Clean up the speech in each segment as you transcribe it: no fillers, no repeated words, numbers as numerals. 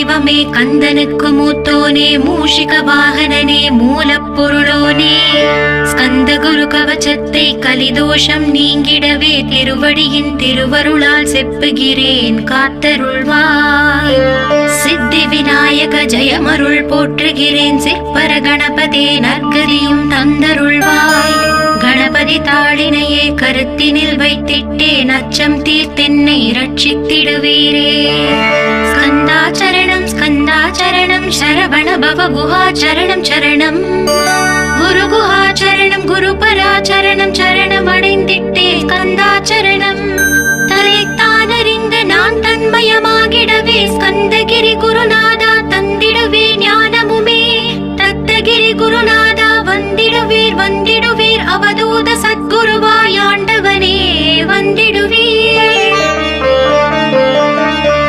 தெய்வமே கந்தனுக்கு மூத்தோனே மூஷிக வாகனனே மூலப்பொருளோனே ஸ்கந்த குரு கவச்சத்தை கலிதோஷம் நீங்கிடவே திருவடியின் திருவருளால் செப்புகிறேன் காத்தருள்வாய். சித்தி விநாயக ஜெயமருள் போற்றுகிறேன் சிற்பர கணபதே நற்கதியும் தந்தருள்வாய். கணபதி தாளினையே கருத்தினில் வைத்திட்டேன் அச்சம் தீர்த்தென்னை ரட்சித்திடுவீரே. ஸ்கந்தாச்சரணம் ஸ்கந்தாச்சரணம் சரவண பவ குஹாச்சரணம் சரணம் குரு குஹாச்சரணம் குருபராச்சரணம் சரணம் அடைந்திட்டே ஸ்கந்தாச்சரணம். தன்னைத்தானறிந்து நான் தன்மயமாகிடவே ஸ்கந்தகிரி குருநாதா தந்திடுவே ஞானமுமே. தத்தகிரி குருநாதா வந்திடுவீர் வந்திடுவீர் அவதூத சத்குருவாய் ஆண்டவனே வந்திடுவீர்.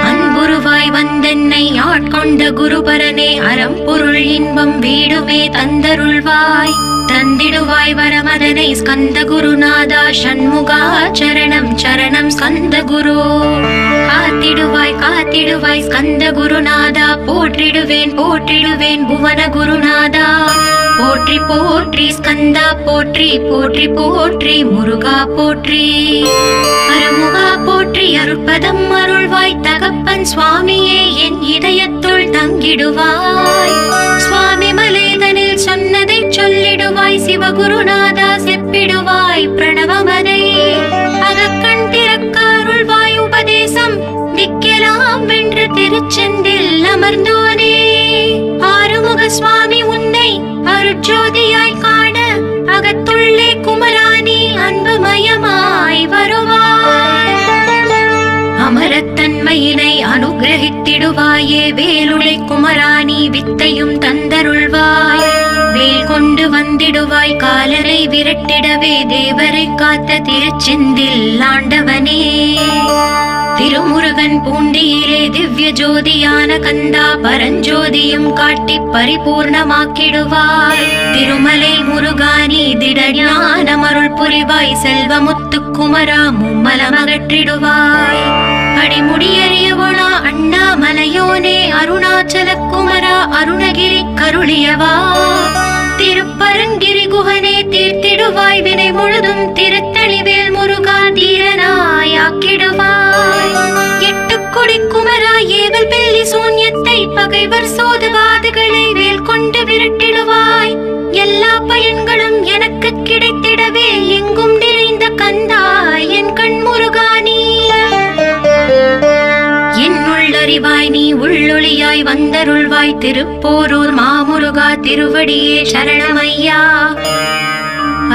அன்புருவாய் வந்தென்னை ஆட்கொண்ட குருபரனே அறம்பொருள் இன்பம் வீடுமே தந்தருள்வாய். தந்திடுவாய் வரமதனை ஸ்கந்த குருநாதா ஷண்முகா சரணம் சரணம் ஸ்கந்த குரு. காத்திடுவாய் காத்திடுவாய் ஸ்கந்த குருநாதா போற்றிடுவேன் போற்றிடுவேன் புவன குருநாதா. போற்றி போற்றி ஸ்கந்தா போற்றி போற்றி போற்றி முருகா போற்றி. அருமுகா போற்றி அருட்பதம் அருள்வாய் தகப்பன் சுவாமியே என் இதயத்துள் தங்கிடுவாய். சுவாமி மலேதனில் சொன்னதை சொல்லிடுவாய் சிவகுருநாதா செப்பிடுவாய் பிரணவமதை. அகக்கண் திறக்க அருள்வாய் உபதேசம் திக்கெல்லாம் வென்று திருச்செந்தில் அமர்ந்தோனே. ஆறுமுக சுவாமி உன்னை அருட்ஜோதியாய் காண அகத்துள்ளே குமராணி அன்புமயமாய் வருவாய். அமரத்தன்மையினை அனுகிரகித்திடுவாயே வேலுளை குமராணி வித்தையும் தந்தருள்வாய். வேல் கொண்டு வந்திடுவாய் காலரை விரட்டிடவே தேவரை காத்த திருச்செந்தில் ஆண்டவனே. திருமுருகன் பூண்டியிலே திவ்ய ஜோதியான கந்தா பரஞ்சோதியும் காட்டி பரிபூர்ணமாக்கிடுவாய். திருமலை முருகானி திடஞானமருள் புரிவாய் செல்வமுத்து குமரா மும்மலமகற்றிடுவாய். அடிமுடியறியவளா அண்ணாமலையோனே அருணாச்சல குமரா அருணகிரி கருளியவா. திருப்பரங்கிரி குகனே தீர்த்திடுவாய் வினை முழுதும் திருத்தளிவேல் முருகா தீரனாய் ஆக்கிடுவாய். எட்டுக்குடி குமரா ஏவல் பெல்லி சூன்யத்தை பகைவர் சோதுவாதுகளை வேல் கொண்டு விரட்டிடுவாய். எல்லா பயன்களும் எனக்கு கிடைத்திடவே எங்கும் நிறைந்த கந்தா என் கண் முருகானி. என்னுள்ளறிவாய் நீ உள்ளொளியாய் வந்தருள்வாய் திருப்போரூர் மாமுருகா திருவடியே சரணமையா.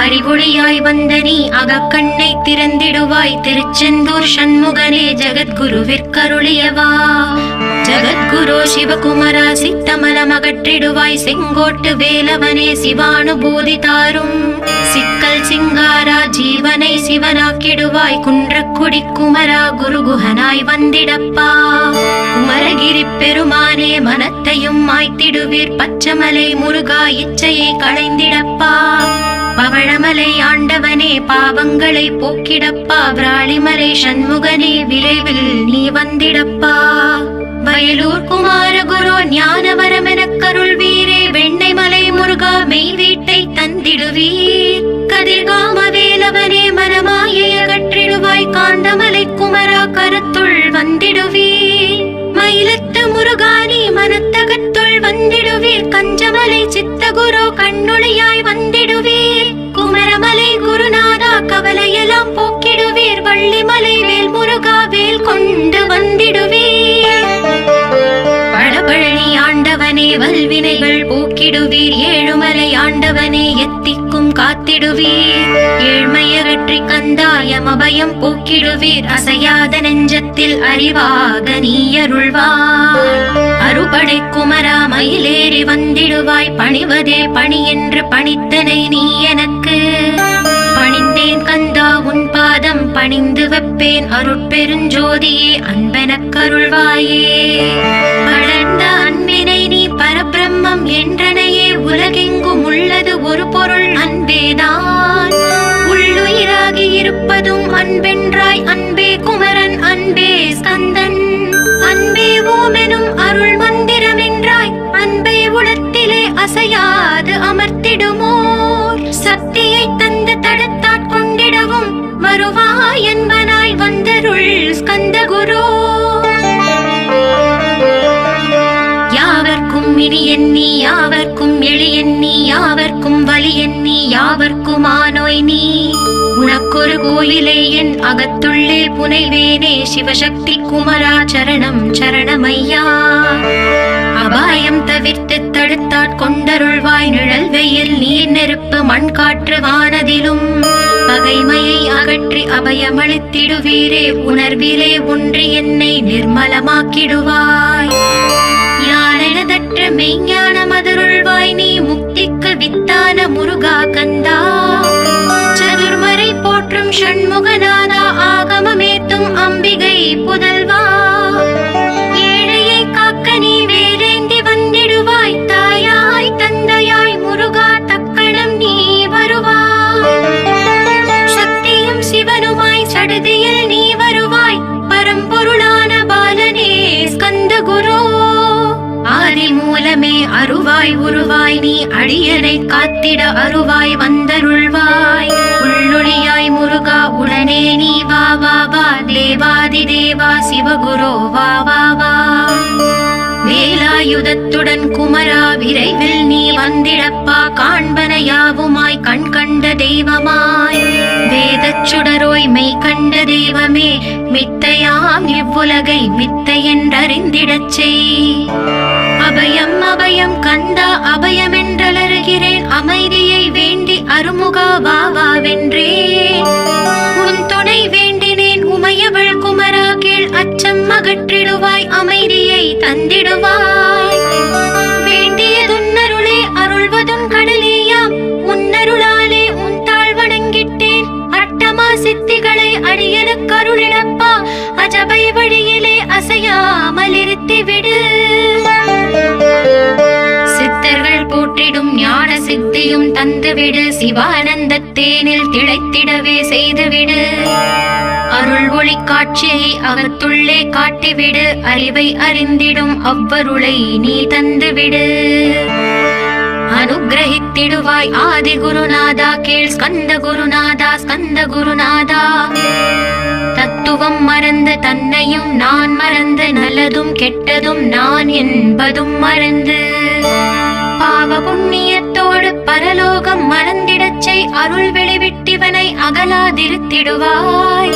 அறிவொளியாய் வந்த நீ அகக்கண்ணை திறந்திடுவாய் திருச்செந்தூர் ஷண்முகனே ஜகத்குருவிற்கருளியவா. ஜகத்குரு சிவகுமரா சித்தமலமகற்றிடுவாய் செங்கோட்டு வேலவனே சிவானுபூதி தாரும். சிக்கல் சிங்காரா ஜீவனை சிவனாக்கிடுவாய் குன்றக்குடி குமரா குருகுஹனாய் வந்திடப்பா. குமரகிரி பெருமானே மனத்தையும் மாய்த்திடுவீர் பச்சமலை முருகா இச்சையை களைந்திடப்பா. பவழமலை ஆண்டவனே பாவங்களை போக்கிடப்பா. விராளிமலை சண்முகனே விரைவில் நீ வந்திடப்பா. வயலூர் குமாரகுரு ஞானவரமெனக் கருள்வீரே. வெண்ணைமலை முருகா மெய் வீட்டை தந்திடுவீர். கதிர்காம வேலவனே மனமாயை அகற்றிடுவாய். காந்தமலை குமரா கருத்துள் வந்திடுவீர். மயிலத்து முருகானி மனத்தகத்துள் வந்திடுவீர். கஞ்சமலை சித்தகுரு கண்ணொளியாய் வந்திடுவீர். குமரமலை குருநாதா கவலையெல்லாம் போக்கிடுவீர். வள்ளிமலை வேல் முருகா வேல் கொண்டு வந்திடுவீர். பழபழனி ஆண்டவனே வல்வினைகள் போக்கிடுவீர். ஏழுமலை ஆண்டவனே எத்திக்கும் காத்திடுவீர். ஏழ்மையகற்றி கந்தாயம் அபயம் போக்கிடுவீர். அசையாத நெஞ்சத்தில் அறிவாக நீ அருள்வாய். அறுபடை குமரா மயிலேறி வந்திடுவாய். பணிவதே பணி என்று பணித்தனை நீ எனக்கு. பணிந்தேன் கந்தா உன் பாதம் பணிந்து வைப்பேன். அருட்பெருஞ்சோதியே அன்பெனக் கருள்வாயே. வளர்ந்த அன்பினை நீ பரபிரம்மம் என்றனையே. உலகெங்கும் உள்ளது ஒரு பொருள் அன்பேதான். உள்ளுயிராகி இருப்பதும் அன்பென்றாய். அன்பே குமரன் அன்பே ஸ்கந்தன் அன்பே ஓமெனும் அருள் அருள் மந்திரம் என்றாய் அன்பை உளத்திலே அசையாது அமர்த்திடுமோர் சக்தியை தந்து தடுத்தாற் கொண்டிடவும் வருவாய் என்பனாய் வந்தருள் ஸ்கந்த குரு. யாவர்க்கும் இனி எண்ணி யாவர்க்கும் எளி எண்ணி யாவர்க்கும் வலி எண்ணி யாவர்க்கும் ஆனோய் நீ உனக்கொரு கோயிலே என் அகத்துள்ளே புனைவேனே சிவசக்தி குமரா சரணம் சரணமையா. அபாயம் தவிர்த்து தடுத்தாற் கொண்டருள்வாய் நிழல் வெயில் நீர் நெருப்பு மண் காற்று வானதிலும் பகைமையை அகற்றி அபயமளித்திடுவீரே உணர்விலே ஒன்றி என்னை நிர்மலமாக்கிடுவாய். யானெனதற்ற மெய்ஞான மதருள்வாய் நீ முக்திக்கு வித்தான முருகா கந்தா. சதுர்மறை போற்றும் ஷண்முகநாதா ஆகமமேத்தும் அம்பிகை புதல்வா. ஏழையை காக்க நீ வேலேந்தி வந்திடுவாய் தாயாய் தந்தையாய் முருகா தக்கணம் நீ வருவாய். சக்தியும் சிவனுமாய் சடுதியில் நீ வருவாய் பரம்பொருளான பாலனே ஸ்கந்த குரு. ஆதி மூலமே அருவாய் உருவாய் நீ அடியனை காத்திட அருவாய் வந்தருள்வாய். உள்ளொளியாய் முருகா உடனே நீ வா வா வா தேவாதி தேவா சிவகுரு வா வா வா. வேலாயுதத்துடன் குமரா விரைவில் நீ வந்திடப்பா காண்பன யாவுமாய் கண் கண்ட தெய்வமாய் வேதச் சுடரோய் மெய் கண்ட தெய்வமே மித்தையாம் இவ்வுலகை மித்தை என்றறிந்திடச் செய். அபயம் அபயம் கந்தா அபயம் என்றலறுகிறேன் அமைதியை வேண்டி அருமுகா வா வா வென்றேன். உன் துணை வேண்டினேன் உமையவள் குமரா கீழ் அச்சம் அகற்றிடுவாய் அமைதியை தந்திடுவாய். வேண்டியதுன்னருளே அருள்வதும் கடலேயாம் உன்னருளாலே உன் தாழ் வணங்கிட்டேன். அட்டமா சித்திகளை அடியனுக்கு அருளிடப்பா அஜபை வழியிலே அசையாமல் இருத்திவிடு. சித்தர்கள் போற்றிடும் ஞான சித்தியும் தந்துவிடு சிவானந்த தேனில் திளைத்திடவே செய்துவிடு. அருள் ஒளி காட்சியை அகத்துள்ளே காட்டிவிடு அறிவை அறிந்திடும் அவ்வருளை நீ தந்துவிடு. அனுகிரகித்திடுவாய் ஆதி குருநாதா கீழ் ஸ்கந்த குருநாதா ஸ்கந்த குருநாதா. தத்துவம் மறந்து தன்னையும் நான் மறந்து நல்லதும் கெட்டதும் நான் என்பதும் மறந்து பாவ புண்ணியத்தோடு பரலோகம் மறந்திடச் செய் அருள் வெளிவிட்டிவனை அகலாதிருத்திடுவாய்.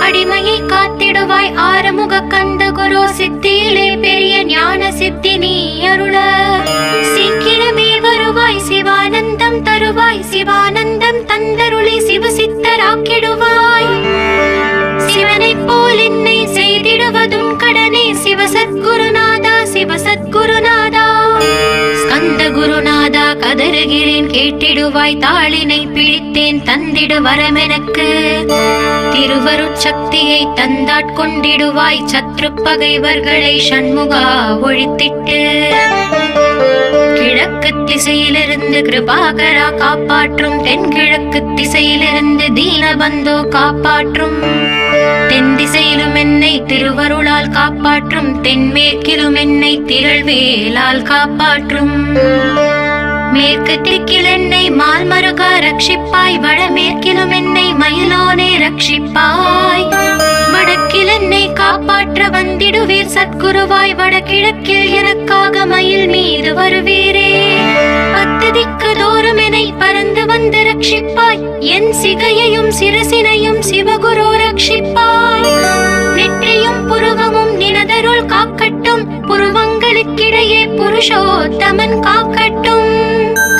அடிமையை காத்திடுவாய் ஆறுமுக கந்த குரு சித்தியிலே பெரிய ஞான சித்தி நீ அருள. சீக்கிரமே வருவாய் சிவானந்தம் தருவாய் சிவானந்தம் தந்தருளி சிவசித்தராக்கிடுவாய். சிவனைப் போல் என்னை செய்திடுவதும் கடனே சிவசத்குருநாதா சிவசத்குருநாதா. ஸ்கந்த குருநாதா கதறுகிறேன் கேட்டிடுவாய் தாளினை பிடித்தேன் தந்திடு வரமெனக்கு. திருவருட்சக்தியை தந்தாட்கொண்டிடுவாய் சத்ரு பகைவர்களை ஷண்முகா ஒழித்திட்டு. கிழக்கு திசையிலிருந்து கிருபாகரா காப்பாற்றும் தென்கிழக்கு திசையிலிருந்து தீனபந்தோ காப்பாற்றும். தென் திசையிலும் என்னை திருவருளால் காப்பாற்றும் தென்மேற்கிலும் என்னை திரள்வேலால் காப்பாற்றும். மேற்கு திக்கில் என்னை மால்மருகா ரட்சிப்பாய் வடமேற்கிலும் என்னை மயிலோனே ரட்சிப்பாய். வடக்கில் என்னை காப்பாற்ற வந்திடுவீர் சத்குருவாய் வடகிழக்கில் எனக்காக மயில் மீது வருவீரே. பத்து திக்கு தோறும் என்னை பறந்து வந்து ரட்சிப்பாய் என் சிகையையும் சிரசினையும் சிவகுரு ரட்சிப்பாய். நெற்றியும் புருவமும் நினதருள் காக்கட்டும் புருவங்களுக்கிடையே புருஷோத்தமன் காக்கட்டும்.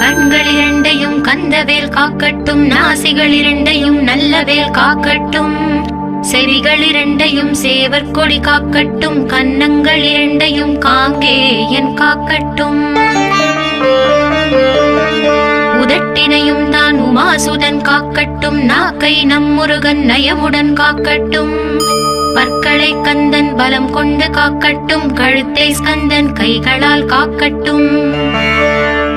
கண்கள் இரண்டையும் கந்தவேல் காக்கட்டும் நாசிகள் இரண்டையும் நல்லவேல் காக்கட்டும். செவிகள் இரண்டையும் சேவற்கொடி காக்கட்டும் கன்னங்கள் இரண்டையும் காங்கேயன் காக்கட்டும். உதட்டினையும் தான் உமாசுதன் காக்கட்டும் நாக்கை நம் முருகன் நயமுடன் காக்கட்டும். பற்களை கந்தன் பலம் கொண்டு காக்கட்டும் கழுத்தை ஸ்கந்தன் கைகளால் காக்கட்டும்.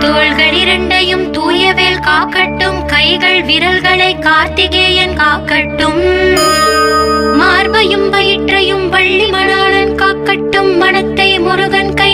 தோள்கள் இரண்டையும் தூயவேல் காக்கட்டும் கைகள் விரல்களை கார்த்திகேயன் காக்கட்டும். மார்பையும் வயிற்றையும் வள்ளி மணாளன் காக்கட்டும் மனத்தை முருகன் கை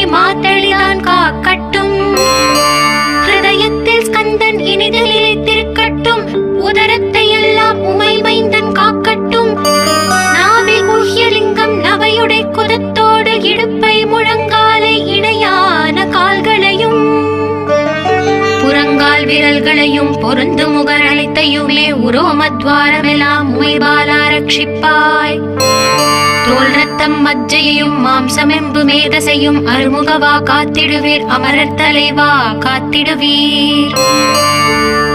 உரோமத்வாரமெல்லாம் உமைபாலா ரட்சிப்பாய். தோல் ரத்தம் மஜ்ஜையையும் மாம்சமெம்பு மேதசையும் அருமுகவா காத்திடுவீர், அமரர் தலைவா காத்திடுவீர்.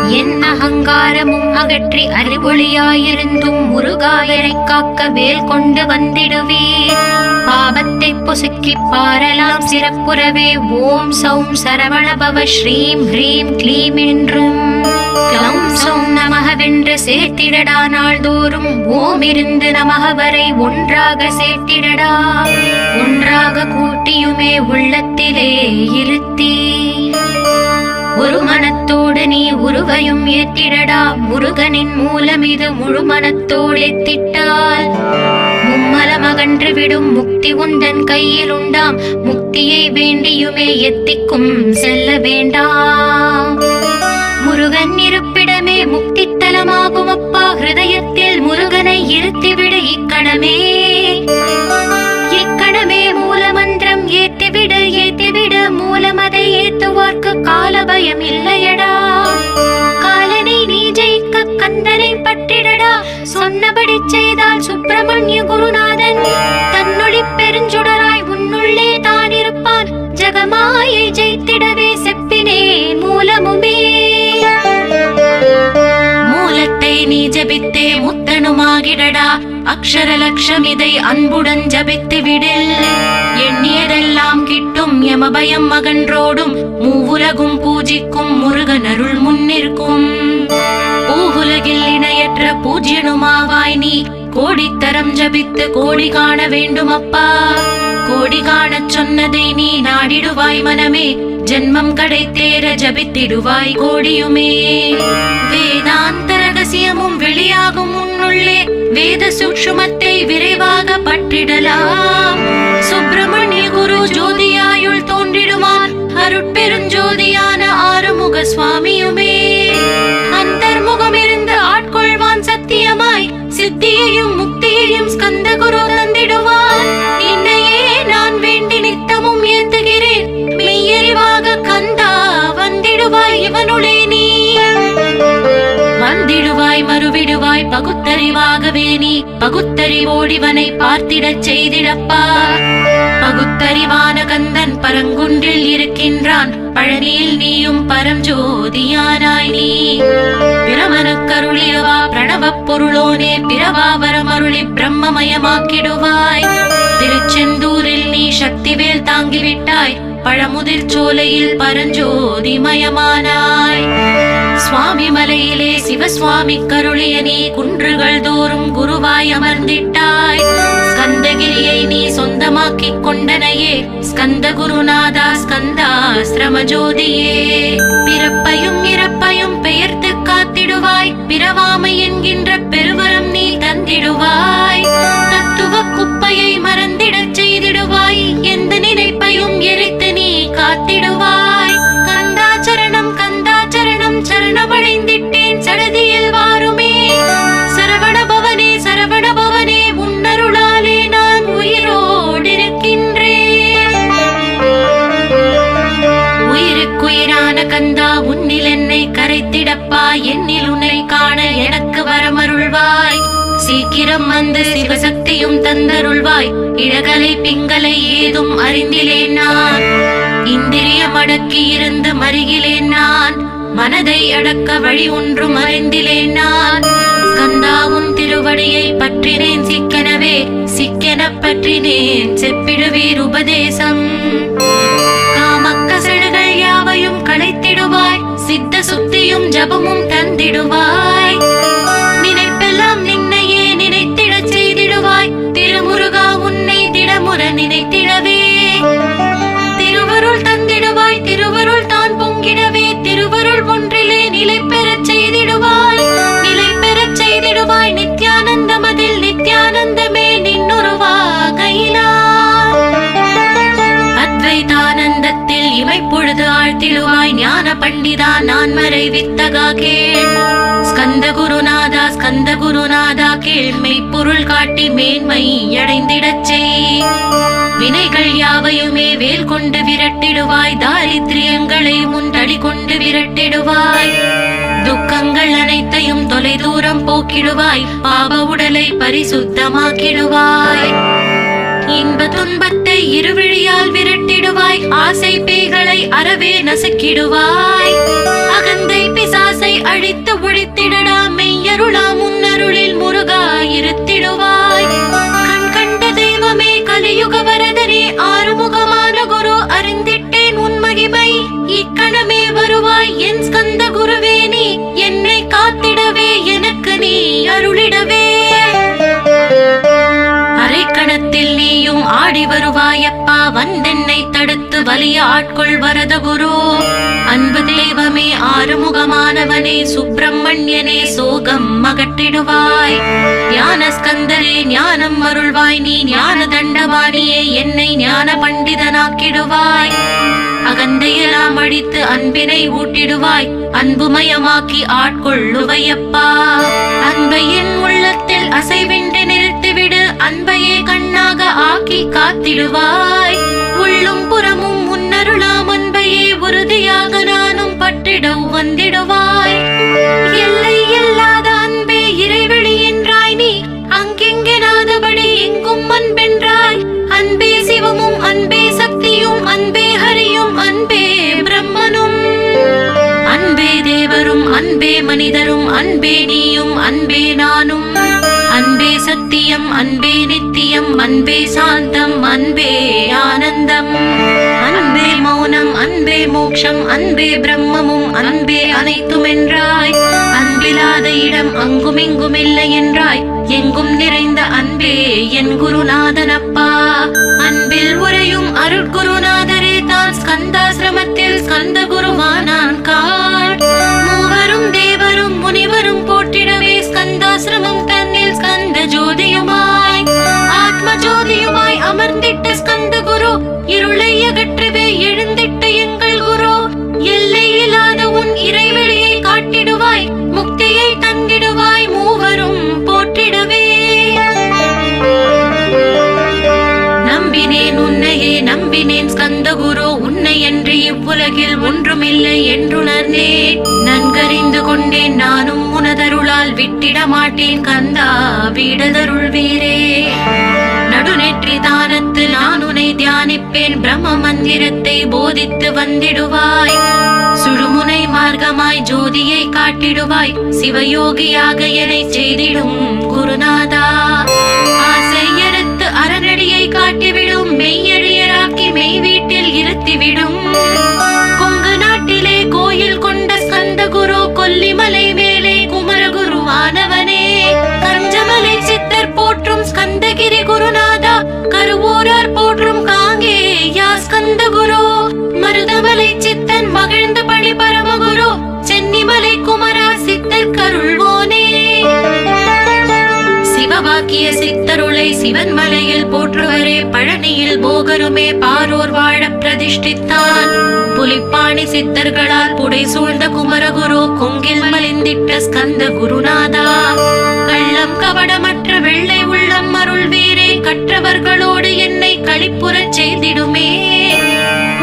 என் அகங்காரமும் அகற்றி அறிவொளியாயிருந்தும் முருகாயரைக் காக்க வேல் கொண்டு வந்திடுவீர். பாபத்தை பொசுக்கி பாரலாம் சிறப்புறவே ஓம் சௌம் சரவணபவ ஸ்ரீம் ஹ்ரீம் க்ளீம் என்றும் க்ளௌம் சௌம் நமகவென்று சேர்த்திடடா. நாள்தோறும் ஓம் இருந்து நமக வரை ஒன்றாக சேர்த்திடடா. ஒன்றாக கூட்டியுமே உள்ளத்திலே இருத்தி ஒரு மனத்தோடு நீ உருவையும் ஏற்றிடடா. முருகனின் மூலம் இது முழு மனத்தோடு ஏத்திட்டால் மும்மலம் அகன்று விடும் முக்தி உந்தன் கையில் உண்டாம். முக்தியை வேண்டியுமே எத்திக்கும் செல்ல வேண்டாம். முருகன் இருப்பிடமே முக்தி தலமாகும் அப்பா. ஹிருதயத்தில் முருகனை இருத்திவிடு இக்கணமே. இக்கணமே மூலமந்திரம் ஏத்திவிடு ஏத்திவிடு. மூலமதை ஏத்துவார்க்கு கால பயம் இல்லையடா. காலனை நீ ஜெயிக்க கந்தனை பற்றிடடா. சொன்னபடி செய்தால் சுப்பிரமணிய குருநாதன் தன்னொளி பெருஞ்சுடராய் உன்னுள்ளே தான் இருப்பான். ஜகமாயை ஜெயித்திடவே செப்பினே மூலமுமே. மூலத்தை நீ ஜபித்தே முத்தனுமாகிடடா. அக்ஷர லட்சம் இதை அன்புடன் ஜபித்து விடில். எண்ணியதெல்லாம் கிட்டும் யமபயம் அகன்றோடும். மூவுலகும் பூஜிக்கும் முருகன் அருள் முன்னிற்கும். பூவுலகில் இணையற்ற பூஜ்யனுமாவாய் நீ. கோடித்தரம் ஜபித்து கோடி காண வேண்டும் அப்பா. கோடி காணச் சொன்னதை நீ நாடிடுவாய் மனமே. ஜென்மம் கடைத்தேற ஜபித்திடுவாய் கோடியுமே. வேதாந்த ரகசியமும் வெளியாகும் உன்னுள்ளே. வேத சூக்ஷ்மத்தை விரைவாக பற்றிடலாம். சுப்பிரமணிய குரு ஜோதியாயுள் தோன்றிடுவார். அருட்பெருஞ்சோதியான ஆறுமுக சுவாமியுமே. அந்தர்முகம் இருந்து ஆட்கொள்வான் சத்தியமாய். சித்தியையும் முக்தியையும் ஸ்கந்த குரு தந்திடுவார். என்னையே நான் வேண்டி நித்தமும் ஏத்துகிறேன். மெய்யறிவாக கந்தா வந்திடுவாய் இவனுளே நீ. வந்திடுவாய் மறுவிடுவாய் பகுத்தறிவாகவே நீ. பகுத்தறிவோடிவனை பார்த்திடச் செய்திடப்பா. பகுத்தறிவான கந்தன் பரங்குன்றில் இருக்கின்றான். பழனியில் நீயும் பரஞ்சோதியானாய் நீ. பிரமனுக்கருளியவா பிரணவப் பொருளோனே. பிறவாவரம் அருளி பிரம்மமயமாக்கிடுவாய். திருச்செந்தூரில் நீ சக்திவேல் தாங்கிவிட்டாய். பழமுதிர் சோலையில் பரஞ்சோதிமயமானாய். சுவாமி மலையிலே சிவசுவாமி கருளிய நீ. குன்றுகள் தோறும் குருவாய் அமர்ந்திட்டாய். ஸ்கந்தகிரியை நீ சொந்தமாக்கிக் கொண்டனையே. ஸ்கந்த குருநாதா ஸ்கந்தாஸ்ரம ஜோதியே. பிறப்பையும் இறப்பையும் பெயர்த்து காத்திடுவாய். பிறவாமை என்கின்ற பெருவரம் நீ தந்திடுவாய். தத்துவ குப்பையை மறந்திடச் செய்திடுவாய். எந்த நினைப்பையும் எரித்து நீ காத்திடுவாய். கந்தாச்சரணம் கந்தாச்சரணம் சரணமடைந்திட்டேன் சடதியில் வாருமே. சரவண பவனே சரவண பவனே உன்னருளாலே நான் உயிரோடிருக்கின்றேன். உயிருக்குயிரான கந்தா உன்னில் என்னை கரைத்திடப்பா. என்னில் உன்னை காண எனக்கு வரமருள்வாய். சீக்கிரம் வந்து சிவசக்தியும் தந்தருள்வாய். இடகலை பிங்களை ஏதும் அறிந்திலேன் நான். இந்திரியம் அடக்கி இருந்து மருகிலேன் நான். மனதை அடக்க வழி ஒன்றும் அறிந்திலேன் நான். ஸ்கந்தாவும் திருவடியை பற்றினேன் சிக்கெனவே. சிக்கென பற்றினேன் செப்பிடுவீர் உபதேசம். காமக்கசடுகள் யாவையும் களைத்திடுவாய். சித்த சுத்தியும் ஜபமும் தந்திடுவாய். நினைப்பெல்லாம் நின்னையே நினைத்திடச் செய்திடுவாய். திருமுருகா உன்னை திடமுற நினைத்திடவே. திருவருள் தந்திடுவாய். திருவருள் தான் பொங்கிடவே. திருவருள் ஒன்றிலே நிலை பெறச் செய்திடுவாய். நிலை பெறச் செய்திடுவாய். நித்யானந்தமதில் நித்யானந்தமே நின்னுருவாகையினார். அத்வைதானந்தத்தில் இமைப்பொழுது ஆழ்த்திடுவாய். ஞான பண்டிதா நான் மறை வித்தகா கேள். ஸ்கந்த குருநாதா ஸ்கந்த குருநாதா கேள். மெய்ப்பொருள் காட்டி மேன்மை அடைந்திடச் செய். வினைகள் யாவையுமே வேல் கொண்டு விரட்டிடுவாய். தாரித்ரியங்களை முன் தடி கொண்டு விரட்டிடுவாய். துக்கங்கள் அனைத்தையும் தொலை தூரம் போக்கிடுவாய், பாவ உடலை பரிசுத்தமாக்கிடுவாய். இன்ப துன்பத்தை இருவிழியால் விரட்டிடுவாய், ஆசை பேய்களை அறவே நசுக்கிடுவாய். அகந்தை பிசாசை அழித்து ஒழித்திடடா, மெய்யருளா முன்னருளில் முருகா இருத்திடுவாய். கண் கண்ட தெய்வமே கலியுக வரதனே, ஆறுமுகமான குரு அறிந்திட்டேன் உன் மகிமை. இக்கணமே வருவாய் என் ஸ்கந்த குருவே, நீ என்னை காத்திடவே எனக்கு நீ அருளிடவே. அரைக்கணத்தில் நீயும் ஆடி வருவாயப்பா, வந்தென்னை தடுத்து வலிய ஆட்கொள் வரத குரு. அன்பு தெய்வமே ஆறுமுகமானவனே, சுப்பிரமணியனே சோகம் அகற்றிடுவாய். ஞான ஸ்கந்தரே ஞானம் அருள்வாய், நீ ஞான தண்டவாணியே என்னை ஞான பண்டிதனாக்கிடுவாய். அகந்தையெல்லாம் அழித்து அன்பினை ஊட்டிடுவாய், அன்புமயமாக்கி ஆட்கொள்ளுவையப்பா. அன்பையின் உள்ளத்தில் அசைவின்றி நிறுத்திவிடு, அன்பையே கண்ணாக ஆக்கி காத்திடுவாய். உள்ளும் புறமும் முன்னருளாம் அன்பையே உறுதியாக நானும் பற்றிட வந்திடுவாய். எல்லை இல்லாத அன்பே இறைவெளி என்றாய், நீ அங்கெங்கெனாதபடி எங்கும் அன்பென்றாய். அன்பே சிவமும் அன்பே சக்தியும் அன்பே ஹரியும் அன்பே பிரம்மனும். அன்பே தேவரும் அன்பே மனிதரும் அன்பே நீயும் அன்பே நானும். அன்பே சத்தியம் அன்பே நித்தியம் அன்பே சாந்தம் அன்பே ஆனந்தம். அன்பே மௌனம் அன்பே மோட்சம் அன்பே பிரம்மமும் அன்பே அனைத்தும் என்றாய். அன்பில்லாத இடம் அங்கும் இங்கும் இல்லை என்றாய், எங்கும் நிறைந்த அன்பே என் குருநாதனப்பா. அன்பில் உரையும் அருட்குருநாதரே தான் ஸ்கந்தாசிரமத்தில் ஸ்கந்த குருவானான் காட். மூவரும் தேவரும் முனிவரும் போற்றிடவே ஸ்கந்தாசிரமம் தன்னில் ஸ்கந்த ஜோதியுமாய் ஆத்ம ஜோதியுமாய் அமர்ந்திட்ட ஸ்கந்த குரு, இருளை அகற்றவே எழுந்திட்ட எங்கள் குரு. எல்லை இல்லாத உன் இறைவெளியை காட்டிடுவாய், முக்தியை தந்திடுவாய், மூவரும் போற்றிடவே. நம்பினேன் உன்னையே நம்பினேன் ஸ்கந்த குரு, உன்னை என்று இவ்வுலகில் ஒன்றுமில்லை என்றுணர்ந்தேன். நன்கறிந்து கொண்டேன் நானும் உனதருளால் விட்டிட மாட்டேன் கந்தா வீடதருள் வீரே. நடுநெற்றி தானத்து நான் உன்னை தியானிப்பேன், பிரம்ம மந்திரத்தை போதித்து வந்திடுவாய். சுழுமுனை மார்க்கமாய் ஜோதியை காட்டிடுவாய், சிவயோகியாக என்னை செய்திடும் குருநாதா. ஆசையறுத்து அறநடியை காட்டிவிடும், மெய்யழியராக்கி மெய் வீட்டில் இருத்திவிடும். கொங்கு நாட்டிலே கோயில் கொண்ட ஸ்கந்த குரு, கொல்லிமலை மேலே குமரகுருவானவனே. கஞ்சமலை சித்தர் போற்றும் ஸ்கந்தகிரி குருநாதா, கருவூரார் போற்றும் காங்கேயா ஸ்கந்த குரு. மருதமலை சித்தன் மகிழ்ந்த பழி பரமகுரு, சென்னிமலை குமரா சித்தர் கருள்வோனே. சிவவாக்கிய சித்தருளை சிவன் மலையில் போற்றுவரே, பழனியில் போகருமே பாரோர் வாழ பிரதிஷ்டித்தான். புலிப்பாணி சித்தர்களால் புடை சூழ்ந்த குமரகுரு, கொங்கில் மலிந்திட்ட ஸ்கந்த குருநாதா. கள்ளம் கபடமற்ற வெள்ளை உள்ளம் அருள் வீரே, கற்றவர்களோடு என்னை களிப்புறச் செய்திடுமே.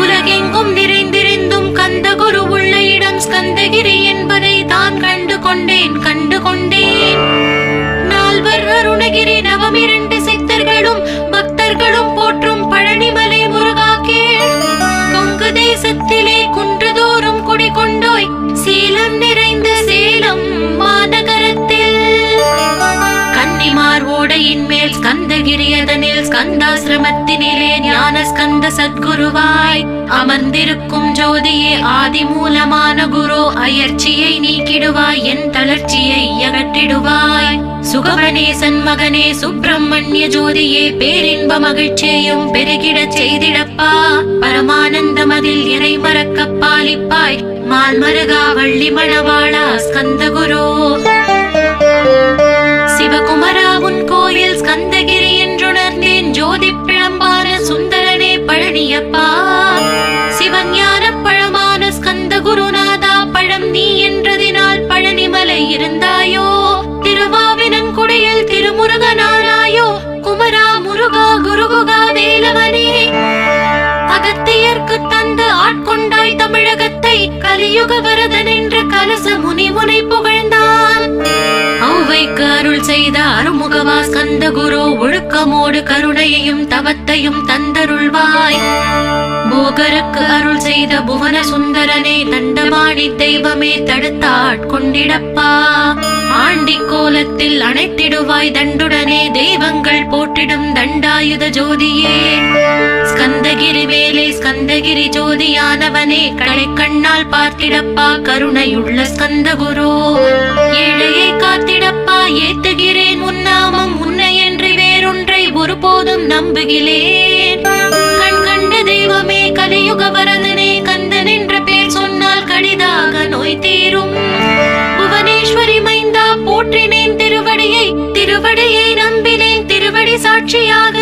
உலகெங்கும் நிறைந்திருந்தும் கந்த குரு உள்ள இடம் ஸ்கந்தகிரி என்பதை தான் கண்டு கொண்டேன் கண்டு கொண்டேன். நால்வர் அருணகிரி நவமிரண்டு சித்தர்களும் பக்தர்களும் போற்றும் பழனிமலை முருகா கேள். கொங்கு தேசத்திலே குன்றுதோறும் குடிகொண்டோய், சீலம் நிறைந்த சேலம் மாநகரத்தில். கன்னிமார் ஓடையின் மேல் ஸ்கந்தகிரி, அதனில் ஸ்கந்தாசிரமத்தினிலே ஞான ஸ்கந்த சத்குருவாய் அமர்ந்திருக்கும் ஜோதியே ஆதி மூலமான குரு. அயற்சியை நீக்கிடுவாய், என் தளர்ச்சியை அகற்றிடுவாய். சுகவனேசன் மகனே சுப்பிரமணிய ஜோதியே, பேரின்ப மகிழ்ச்சியையும் பெருகிடச் செய்திடப்பா. பரமானந்தம் அதில் இறை மறக்க பாலிப்பாய், மால்மருகா வள்ளி மணவாளா ஸ்கந்த குரு. சிவகுமரா உன் கோயில் ஸ்கந்தகிரி என்றுணர்ந்தேன், ஜோதி பிழம்பான சுந்தரனே பழனியப்பா. சிவஞான பழமான ஸ்கந்த குருநாதா, பழம் நீ என்றதினால் பழனிமலை இருந்தாயோ. திருவாவினங்குடியில் திருமுருகனானாயோ, குமரா முருகா குருகுகா வேலவனே. அகத்தியர்க்கு தந்து ஆட்கொண்டாய் தமிழகத்தை, கலியுக வரதன் என்று கலச முனி முனை ஸ்கந்தகுரு ஒழுக்கமோடு கருணையையும் தவத்தையும் தந்தருள்வாய். போகருக்கு அருள் செய்த புவன சுந்தரனே, தண்டபாணி தெய்வமே தடுத்தாட்கொண்டிடப்பா. ஆண்டி கோலத்தில் அணைத்திடுவாய் தண்டுடனே, தெய்வங்கள் போற்றிடும் தண்டாயுத ஜோதியே. ஸ்கந்தகிரி வேலே ஸ்கந்தகிரி ஜோதியானவனே, கடை கண்ணால் பார்த்திடப்பா கருணையுள்ள ஸ்கந்தகுரு. ஏழையை காத்திடப்பா ஏத்துகிறேன் உன்னாமம், உன்னையன்றி வேறொன்றை ஒருபோதும் நம்புகிறேன். கண் கண்ட தெய்வமே கலியுக வரதனே, கந்தன் என்ற பேர் சொன்னால் கடிதாக நோய் தீரும். புவனேஸ்வரி மைந்தா போற்றினேன் திருவடியை, திருவடியை நம்பினேன் திருவடி சாட்சியாக.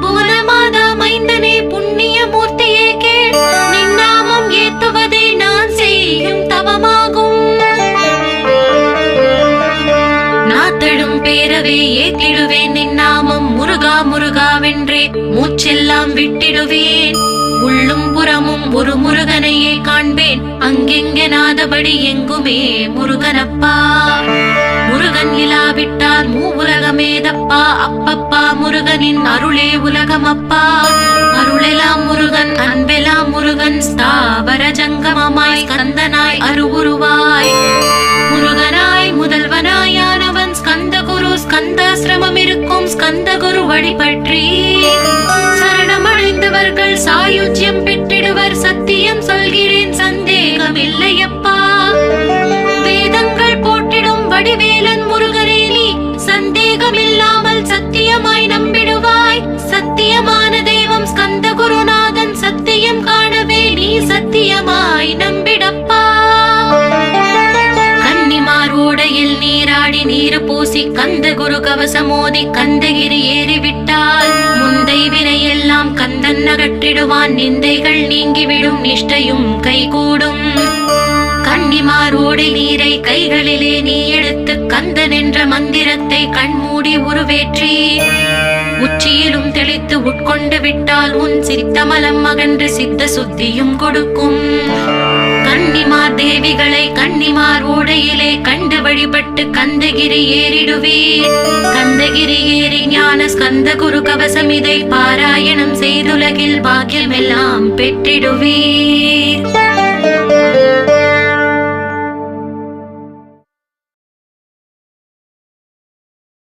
புவனமாதா மைந்தனே புண்ணிய மூர்த்தியே கேள், நின்னாமம் ஏத்துவதே நான் செய்யும் தவமாகும். நாத்தழும் பேரவே ஏத்திடுவேன் நின்னாமம், முருகா முருகாவென்றே மூச்செல்லாம் விட்டிடுவேன். உள்ளும் புறமும் ஒரு முருகனையே காண்பேன், அங்கெங்கெனாதபடி எங்குமே முருகனப்பா. முருகன் இலாவிட்டால் மூவுலகமேதப்பா, அப்பப்பா முருகனின் அருளே உலகமப்பா. அருளெல்லாம் முருகன் அன்பெல்லாம் முருகன், ஸ்தாவர ஜங்கமமாய் ஸ்கந்தனாய் அருவுருவாய். முருகனாய் முதல்வனாயானவன் ஸ்கந்தகுரு, ஸ்கந்தாசிரமம் இருக்கும் ஸ்கந்தகுரு வழிபற்றி சரணமடைந்தவர்கள் சாயுஜ்யம் பெற்றிடுவர். சத்தியம் சொல்கிறேன் சந்தேகம் இல்லையப்பா. வேதங்கள் போற்றிடும் வடிவேலன் முருகனே, நீ சந்தேகம் இல்லாமல் சத்தியமாய் நம்பிடுவாய். சத்தியமான தெய்வம் ஸ்கந்தகுருநாதன், சத்தியம் காணவே நீ சத்தியமாய் நம்பிடப்பா. கன்னிமாரோடையில் நீராடி நீர் பூசி கந்தகுரு கவசமோதி கந்தகிரி ஏறிவிட்டால் முந்தை வினையெல்லாம் கந்தன் அகற்றிடுவான். நிந்தைகள் நீங்கிவிடும், நிஷ்டையும் கைகூடும். கன்னிமாரோடை நீரை கைகளிலே நீ எடுத்து கந்தன் என்ற மந்திரத்தை கண்மூடி உருவேற்றி உச்சியிலும் தெளித்து உட்கொண்டு விட்டால் உன் சித்தமலம் அகன்று சித்த சுத்தியும் கொடுக்கும். கன்னிமார் தேவிகளை கன்னிமார் ஓடையிலே கண்டு வழிபட்டு கந்தகிரி ஏறிடுவீர். கந்தகிரி ஏறி ஞான ஸ்கந்தகுரு கவசம் இதை பாராயணம் செய்துலகில் பாக்கியமெல்லாம் பெற்றிடுவீர்.